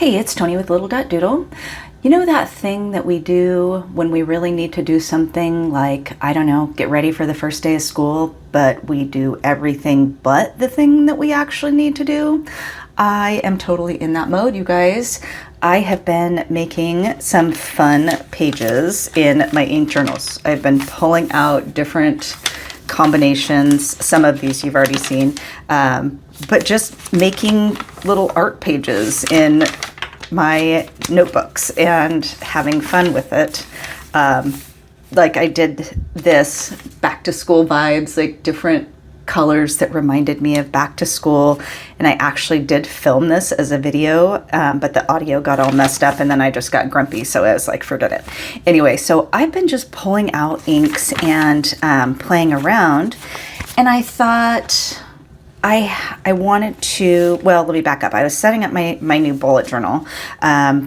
Hey, it's Tony with lidl.doodle. You know that thing that we do when we really need to do something like, I don't know, get ready for the first day of school, but we do everything but the thing that we actually need to do? I am totally in that mode, you guys. I have been making some fun pages in my ink journals. I've been pulling out different combinations. Some of these you've already seen, but just making little art pages in my notebooks and having fun with it. Like I did this back to school vibes, like different colors that reminded me of back to school. And I actually did film this as a video, but the audio got all messed up and then I just got grumpy. So I was like, forget it. Anyway, so I've been just pulling out inks and playing around. And I thought I wanted to, well, let me back up. I was setting up my new bullet journal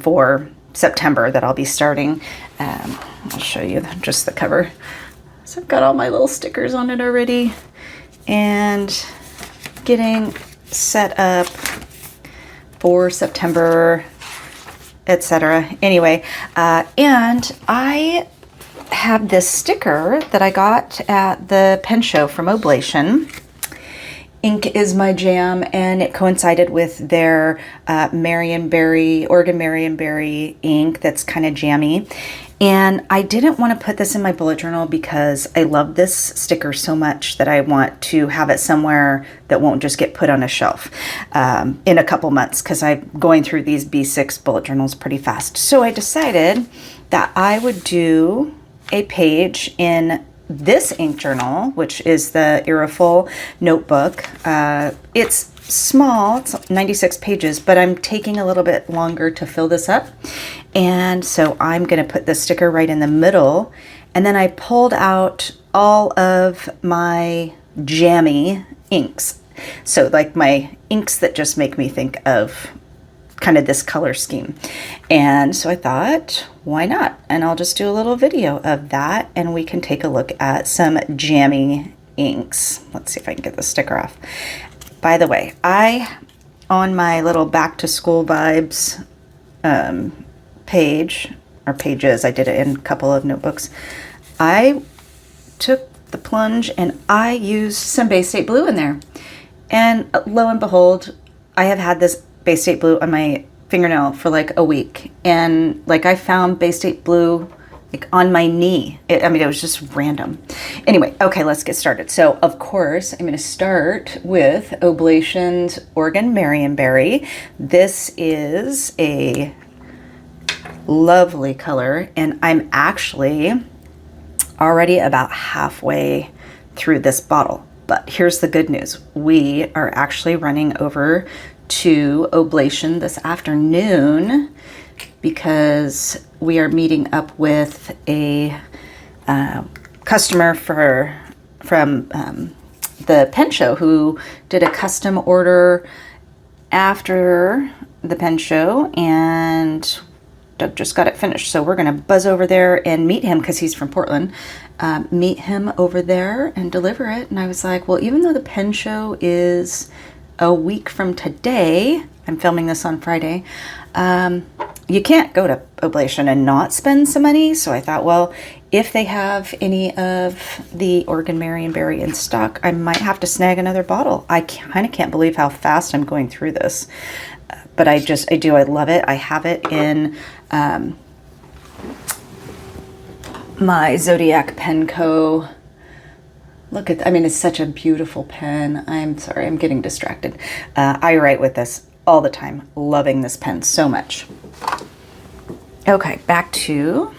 for September that I'll be starting. I'll show you just the cover. So I've got all my little stickers on it already and getting set up for September, etc. Anyway, and I have this sticker that I got at the pen show from Oblation. Ink is my jam, and it coincided with their Oregon Marionberry ink that's kind of jammy. And I didn't want to put this in my bullet journal because I love this sticker so much that I want to have it somewhere that won't just get put on a shelf in a couple months, because I'm going through these B6 bullet journals pretty fast. So I decided that I would do a page in this ink journal, which is the Irreful notebook. It's small, it's 96 pages, but I'm taking a little bit longer to fill this up. And so I'm going to put the sticker right in the middle. And then I pulled out all of my jammy inks. So like my inks that just make me think of kind of this color scheme. And so I thought, why not? And I'll just do a little video of that and we can take a look at some jammy inks. Let's see if I can get the sticker off. By the way, on my little back to school vibes page, or pages, I did it in a couple of notebooks. I took the plunge and I used some Bay State Blue in there. And lo and behold, I have had this Bay State Blue on my fingernail for like a week, and like I found Bay State Blue like on my knee. It was just random. Anyway, okay, let's get started. So of course, I'm going to start with Oblation's Oregon Marionberry. This is a lovely color, and I'm actually already about halfway through this bottle. But here's the good news. We are actually running over to Oblation this afternoon because we are meeting up with a customer from the pen show who did a custom order after the pen show, and Doug just got it finished. So we're going to buzz over there and meet him because he's from Portland. Meet him over there and deliver it. And I was like, well, even though the pen show is a week from today, I'm filming this on Friday, you can't go to Oblation and not spend some money. So I thought, well, if they have any of the Oregon Marionberry in stock, I might have to snag another bottle. I kind of can't believe how fast I'm going through this. But I do. I love it. I have it in my Zodiac Pen Co. Look at, it's such a beautiful pen. I'm sorry, I'm getting distracted. I write with this all the time, loving this pen so much. Okay, back to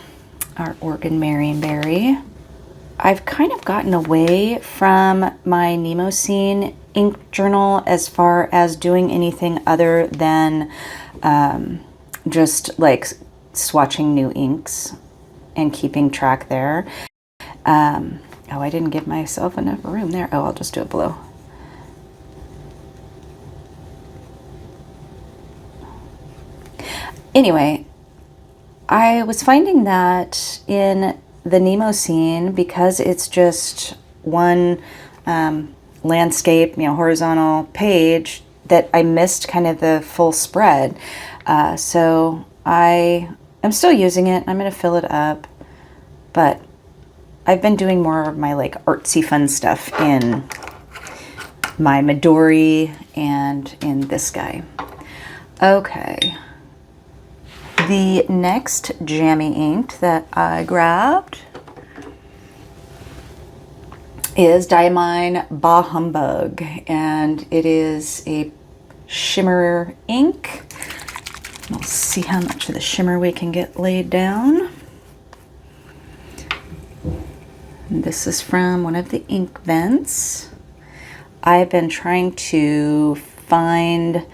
our Oregon Marionberry. I've kind of gotten away from my Nemo Scene ink journal as far as doing anything other than just like swatching new inks and keeping track there. Oh, I didn't give myself enough room there. Oh, I'll just do it below. Anyway, I was finding that in the Nemo Scene, because it's just one landscape, horizontal page, that I missed kind of the full spread. So I am still using it. I'm going to fill it up, but I've been doing more of my like artsy fun stuff in my Midori and in this guy. Okay. The next Jammy ink that I grabbed is Diamine Bah Humbug, and it is a shimmer ink. We'll see how much of the shimmer we can get laid down. And this is from one of the ink vents. I've been trying to find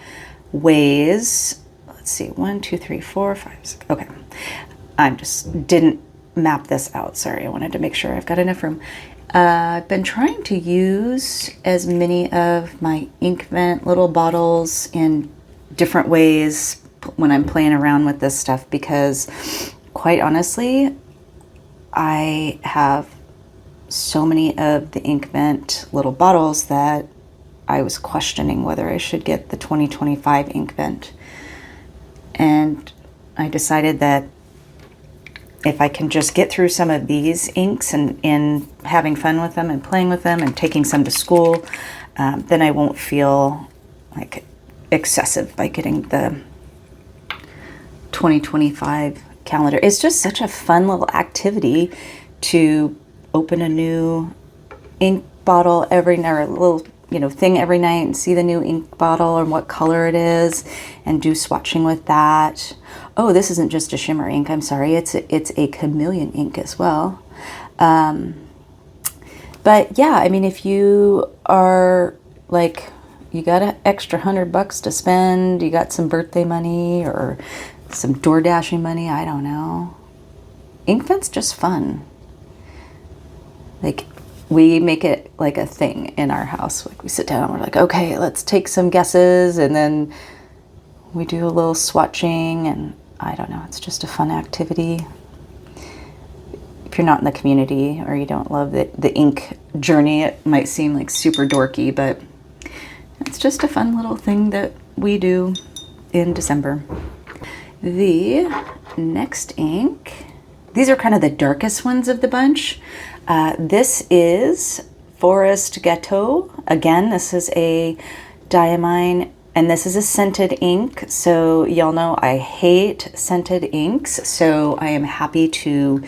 ways. Let's see, 1, 2, 3, 4, 5, 6. Okay, I just didn't map this out. Sorry, I wanted to make sure I've got enough room. I've been trying to use as many of my ink vent little bottles in different ways when I'm playing around with this stuff, because quite honestly, I have so many of the ink vent little bottles that I was questioning whether I should get the 2025 ink vent. And I decided that if I can just get through some of these inks and having fun with them and playing with them and taking some to school, then I won't feel like excessive by getting the 2025 calendar. It's just such a fun little activity to open a new ink bottle every night, or a little thing every night, and see the new ink bottle and what color it is, and do swatching with that. Oh, this isn't just a shimmer ink. I'm sorry. It's a chameleon ink as well. But yeah, I mean, if you are like, you got an extra $100 to spend, you got some birthday money or some door dashing money, I don't know. Ink vent's just fun. Like, we make it like a thing in our house. Like, we sit down and we're like, okay, let's take some guesses, and then we do a little swatching, and I don't know, it's just a fun activity. If you're not in the community or you don't love the ink journey, it might seem like super dorky, but it's just a fun little thing that we do in December. The next ink, these are kind of the darkest ones of the bunch. This is Forest Ghetto. Again, this is a Diamine, and this is a scented ink. So y'all know I hate scented inks, so I am happy to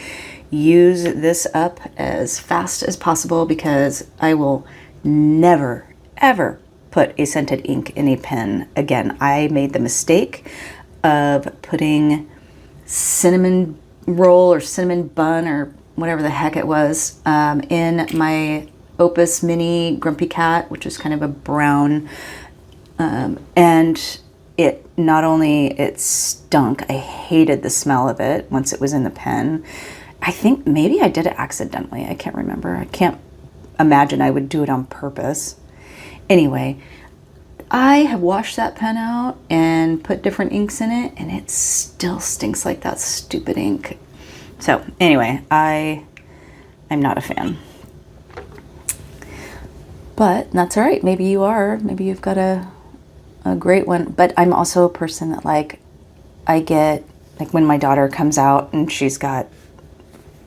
use this up as fast as possible, because I will never, ever put a scented ink in a pen again. I made the mistake of putting cinnamon roll or cinnamon bun or whatever the heck it was in my Opus Mini Grumpy Cat, which is kind of a brown, and it not only it stunk, I hated the smell of it once it was in the pen. I think maybe I did it accidentally. I can't remember. I can't imagine I would do it on purpose. Anyway, I have washed that pen out and put different inks in it, and it still stinks like that stupid ink. So anyway, I'm not a fan. But that's all right. Maybe you are. Maybe you've got a great one. But I'm also a person that, like, I get, like, when my daughter comes out and she's got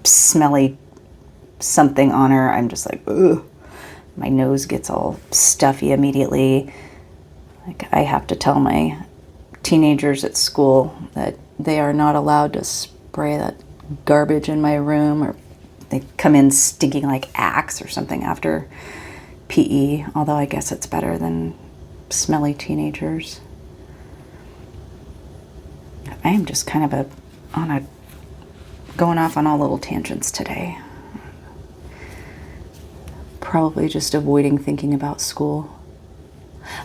smelly something on her, I'm just like, ugh. My nose gets all stuffy immediately. Like, I have to tell my teenagers at school that they are not allowed to spray that garbage in my room, or they come in stinking like Axe or something after PE, although I guess it's better than smelly teenagers. I am just kind of going off on all little tangents today. Probably just avoiding thinking about school.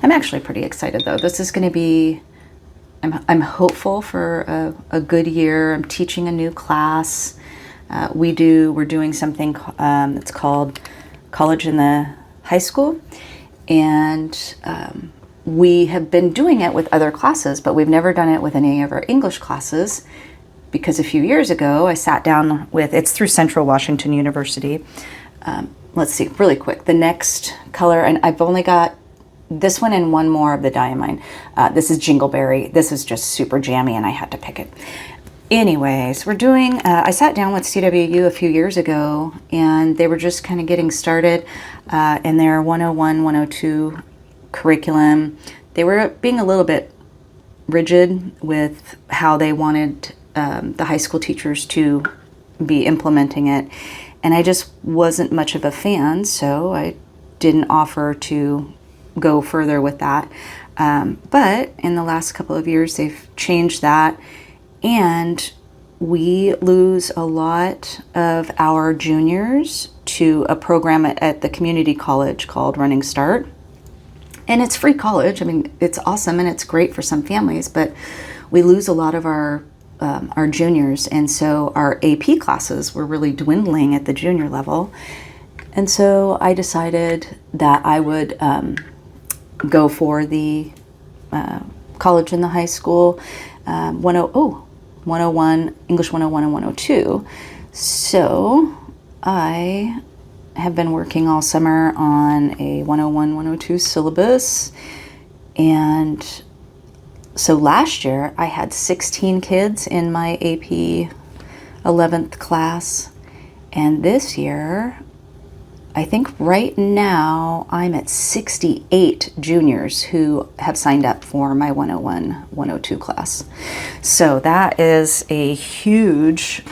I'm actually pretty excited though. This is going to be, I'm hopeful for a good year. I'm teaching a new class. We're doing something that's called College in the High School, and we have been doing it with other classes, but we've never done it with any of our English classes, because a few years ago I sat down with, it's through Central Washington University. Let's see, really quick, the next color, and I've only got this one and one more of the Diamine. This is Jingleberry. This is just super jammy, and I had to pick it. Anyways, we're doing, I sat down with CWU a few years ago, and they were just kind of getting started in their 101, 102 curriculum. They were being a little bit rigid with how they wanted the high school teachers to be implementing it. And I just wasn't much of a fan, so I didn't offer to go further with that. But in the last couple of years, they've changed that. And we lose a lot of our juniors to a program at the community college called Running Start. And it's free college. I mean, it's awesome and it's great for some families, but we lose a lot of our juniors. And so our AP classes were really dwindling at the junior level. And so I decided that I would go for the college and the high school 101, English 101 and 102. So I have been working all summer on a 101, 102 syllabus. And so last year I had 16 kids in my AP 11th class. And this year, I think right now I'm at 68 juniors who have signed up for my 101, 102 class. So that is a huge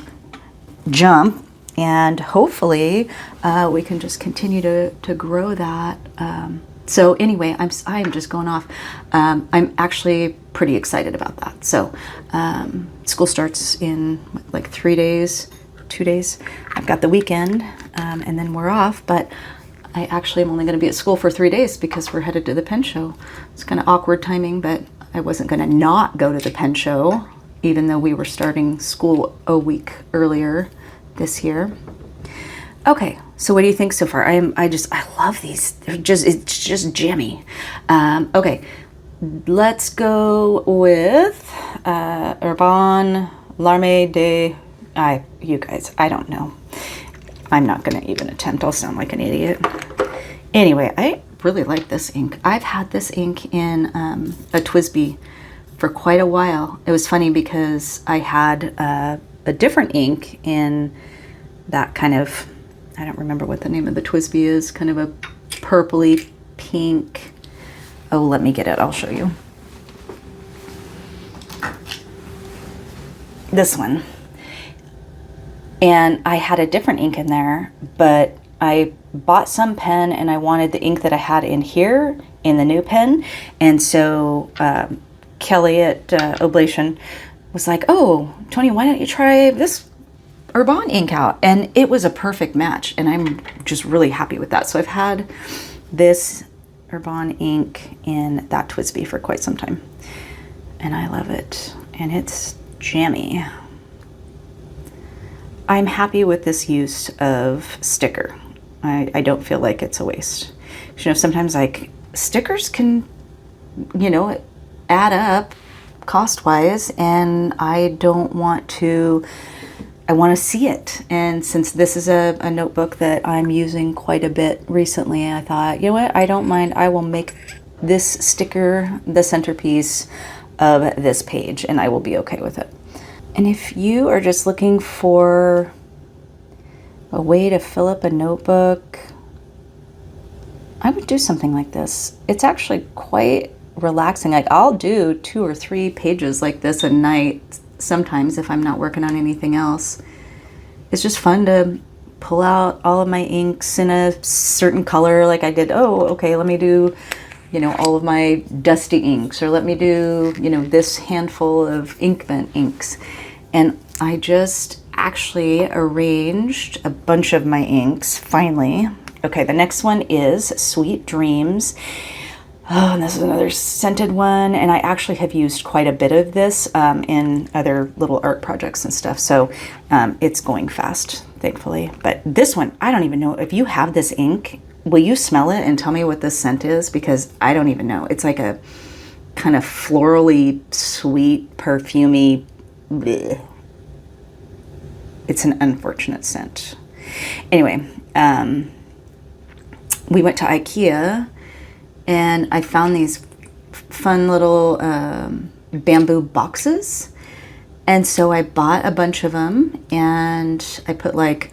jump, and hopefully we can just continue to grow that. So anyway, I'm just going off. I'm actually pretty excited about that. So school starts in like 3 days, 2 days. I've got the weekend, and then we're off, but I actually am only going to be at school for 3 days because we're headed to the pen show. It's kind of awkward timing, but I wasn't going to not go to the pen show, even though we were starting school a week earlier this year. Okay, so what do you think so far? I love these. It's just jammy. Okay, let's go with Urban Larme de. You guys, I don't know. I'm not going to even attempt. I'll sound like an idiot. Anyway, I really like this ink. I've had this ink in a TWSBI for quite a while. It was funny because I had a different ink in that kind of, I don't remember what the name of the TWSBI is, kind of a purpley pink. Oh, let me get it. I'll show you. This one. And I had a different ink in there, but I bought some pen and I wanted the ink that I had in here in the new pen. And so Kelly at Oblation was like, oh, Tony, why don't you try this Urban ink out? And it was a perfect match. And I'm just really happy with that. So I've had this Urban ink in that TWSBI for quite some time. And I love it. And it's jammy. I'm happy with this use of sticker. I don't feel like it's a waste. You know, sometimes like stickers can, you know, add up cost-wise, and I don't want to, I want to see it. And since this is a notebook that I'm using quite a bit recently, I thought, you know what, I don't mind. I will make this sticker the centerpiece of this page, and I will be okay with it. And if you are just looking for a way to fill up a notebook, I would do something like this. It's actually quite relaxing. Like I'll do 2 or 3 pages like this a night sometimes if I'm not working on anything else. It's just fun to pull out all of my inks in a certain color. Like I did, oh, okay, let me do, you know, all of my dusty inks, or let me do, you know, this handful of Inkvent inks. And I just actually arranged a bunch of my inks, finally. Okay, the next one is Sweet Dreams. Oh, and this is another scented one. And I actually have used quite a bit of this in other little art projects and stuff. So it's going fast, thankfully. But this one, I don't even know if you have this ink. Will you smell it and tell me what this scent is? Because I don't even know. It's like a kind of florally, sweet, perfumey. Bleh. It's an unfortunate scent. Anyway, we went to IKEA and I found these fun little bamboo boxes. And so I bought a bunch of them, and I put like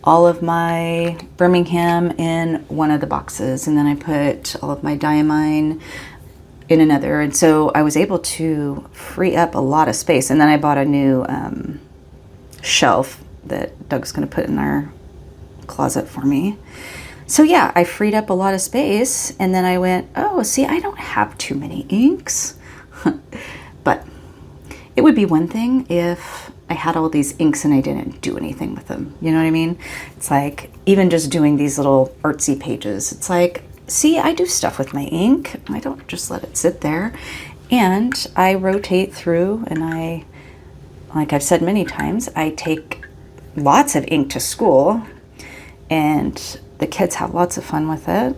all of my Birmingham in one of the boxes, and then I put all of my Diamine in another. And so I was able to free up a lot of space. And then I bought a new shelf that Doug's going to put in our closet for me. So yeah, I freed up a lot of space, and then I went, oh, see, I don't have too many inks. But it would be one thing if I had all these inks and I didn't do anything with them. You know what I mean? It's like, even just doing these little artsy pages, it's like, see, I do stuff with my ink. I don't just let it sit there. And I rotate through, and I, like I've said many times, I take lots of ink to school, and the kids have lots of fun with it.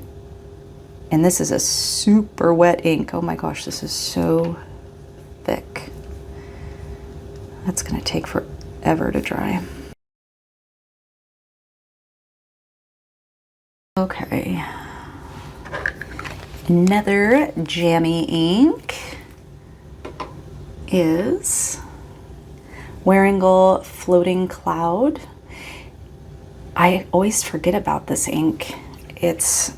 And this is a super wet ink. Oh my gosh, this is so thick. That's going to take forever to dry. Okay. Another Jammy ink is Warringal Floating Cloud. I always forget about this ink. It's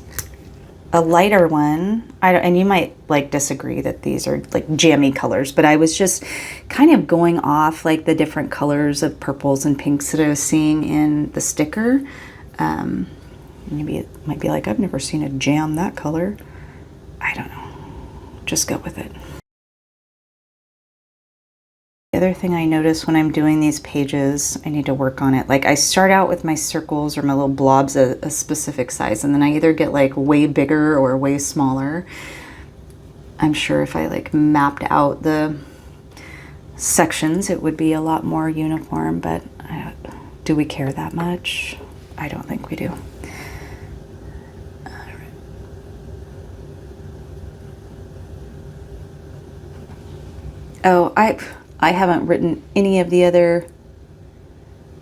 a lighter one. And you might like disagree that these are like jammy colors, but I was just kind of going off like the different colors of purples and pinks that I was seeing in the sticker. Maybe it might be like, I've never seen a jam that color. I don't know. Just go with it. The other thing I notice when I'm doing these pages, I need to work on it. Like, I start out with my circles or my little blobs a specific size, and then I either get like way bigger or way smaller. I'm sure if I like mapped out the sections, it would be a lot more uniform, but do we care that much? I don't think we do. Oh, I haven't written any of the other.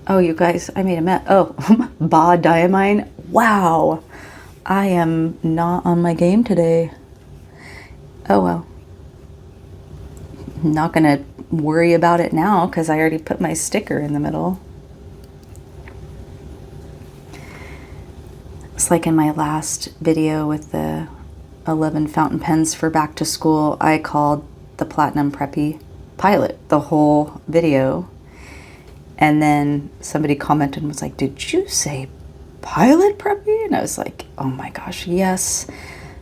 Oh, you guys, I made a mess. Oh, Ba Diamine. Wow. I am not on my game today. Oh, well. I'm not going to worry about it now because I already put my sticker in the middle. It's like in my last video with the 11 fountain pens for back to school, I called the Platinum Preppy pilot the whole video, and then somebody commented and was like, did you say pilot preppy? And I was like, oh my gosh, yes.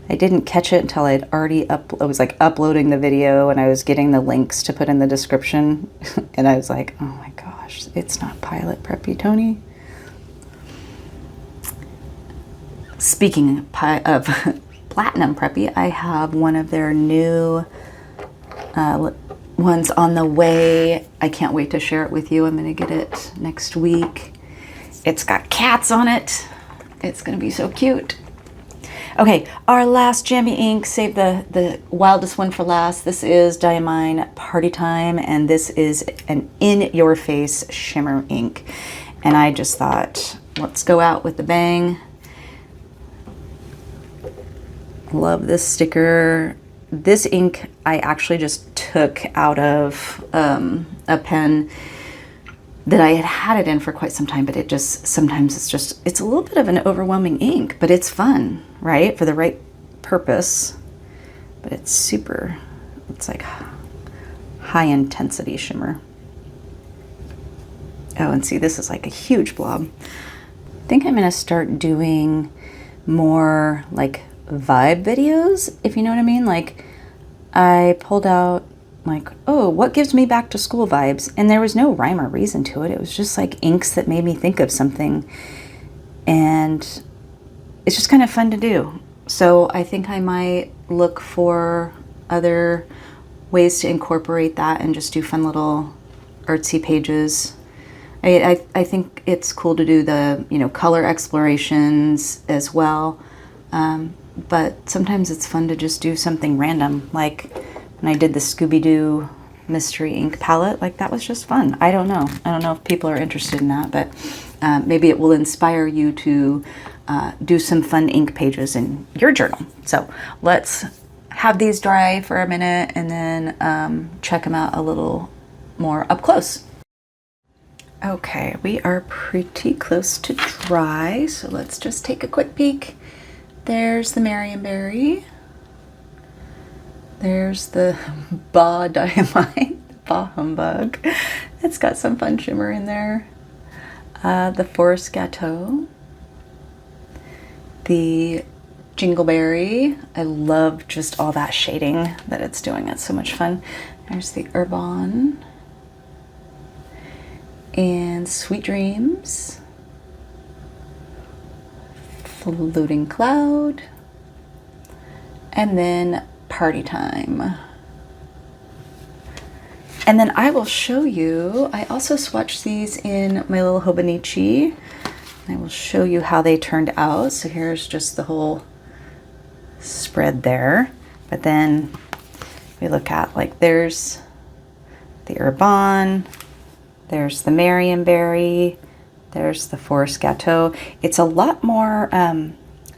I didn't catch it until I'd already I was like uploading the video, and I was getting the links to put in the description, and I was like, oh my gosh, it's not pilot preppy, Tony. Speaking of Platinum Preppy, I have one of their new one's on the way. I can't wait to share it with you. I'm going to get it next week. It's got cats on it. It's going to be so cute. Okay, our last Jammy ink, save the wildest one for last. This is Diamine Party Time, and this is an in-your-face shimmer ink. And I just thought, let's go out with the bang. Love this sticker. This ink I actually just took out of a pen that I had it in for quite some time, but it just, sometimes it's a little bit of an overwhelming ink, but it's fun, right? For the right purpose. But it's super, it's like high intensity shimmer. Oh, and see, this is like a huge blob. I think I'm gonna start doing more like vibe videos, if you know what I mean. Like, I pulled out like, oh, what gives me back to school vibes? And there was no rhyme or reason to it. It was just like inks that made me think of something, and it's just kind of fun to do. So I think I might look for other ways to incorporate that and just do fun little artsy pages. I think it's cool to do the, you know, color explorations as well. But sometimes it's fun to just do something random. Like when I did the Scooby-Doo mystery ink palette, like that was just fun. I don't know if people are interested in that, but maybe it will inspire you to do some fun ink pages in your journal. So let's have these dry for a minute and then check them out a little more up close. Okay, we are pretty close to dry, so let's just take a quick peek. There's the Marionberry. There's the Bah Dynamite, Bah Humbug. It's got some fun shimmer in there. The Forest Ghetto. The Jingleberry. I love just all that shading that it's doing. It's so much fun. There's the Oregon. And Sweet Dreams. Floating Cloud. And then Party Time. And then I will show you, I also swatched these in my little Hobonichi. I will show you how they turned out. So here's just the whole spread there. But then we look at, like, there's the Oregon, there's the Marionberry, there's the Forest Ghetto. It's a lot more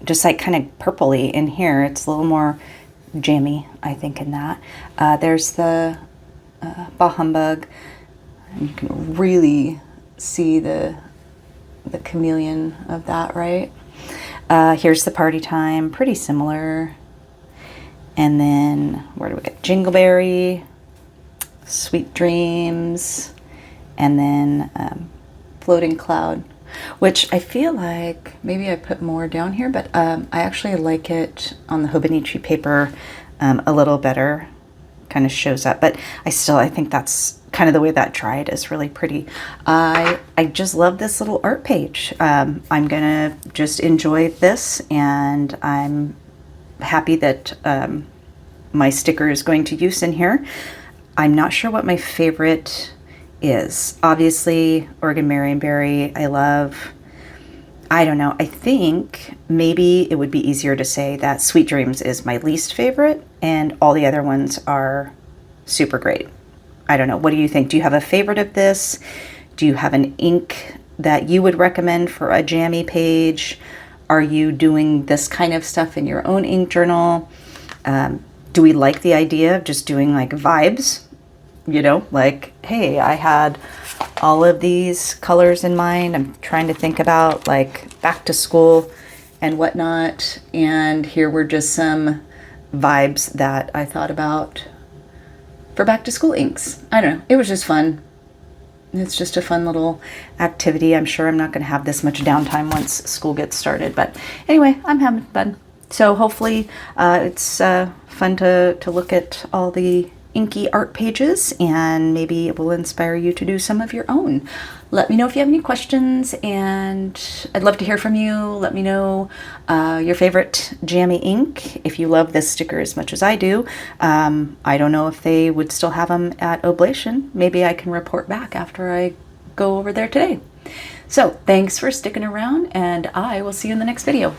just like kind of purpley in here. It's a little more jammy, I think, in that. There's the Bah Humbug. And you can really see the chameleon of that, right? Here's the Party Time, pretty similar. And then where do we get? Jingleberry, Sweet Dreams, and then Floating Cloud, which I feel like maybe I put more down here, but I actually like it on the Hobonichi paper a little better. Kind of shows up, but I think that's kind of the way that dried is really pretty. I just love this little art page. I'm gonna just enjoy this, and I'm happy that my sticker is going to use in here. I'm not sure what my favorite is. Obviously, Oregon Marionberry, I love. I don't know. I think maybe it would be easier to say that Sweet Dreams is my least favorite and all the other ones are super great. I don't know. What do you think? Do you have a favorite of this? Do you have an ink that you would recommend for a Jammy page? Are you doing this kind of stuff in your own ink journal? Do we like the idea of just doing like vibes? You know, like, hey, I had all of these colors in mind. I'm trying to think about like back to school and whatnot. And here were just some vibes that I thought about for back to school inks. I don't know. It was just fun. It's just a fun little activity. I'm sure I'm not going to have this much downtime once school gets started. But anyway, I'm having fun. So hopefully it's fun to look at all the inky art pages, and maybe it will inspire you to do some of your own. Let me know if you have any questions, and I'd love to hear from you. Let me know your favorite Jammy ink, if you love this sticker as much as I do. I don't know if they would still have them at Oblation. Maybe I can report back after I go over there today. So thanks for sticking around, and I will see you in the next video.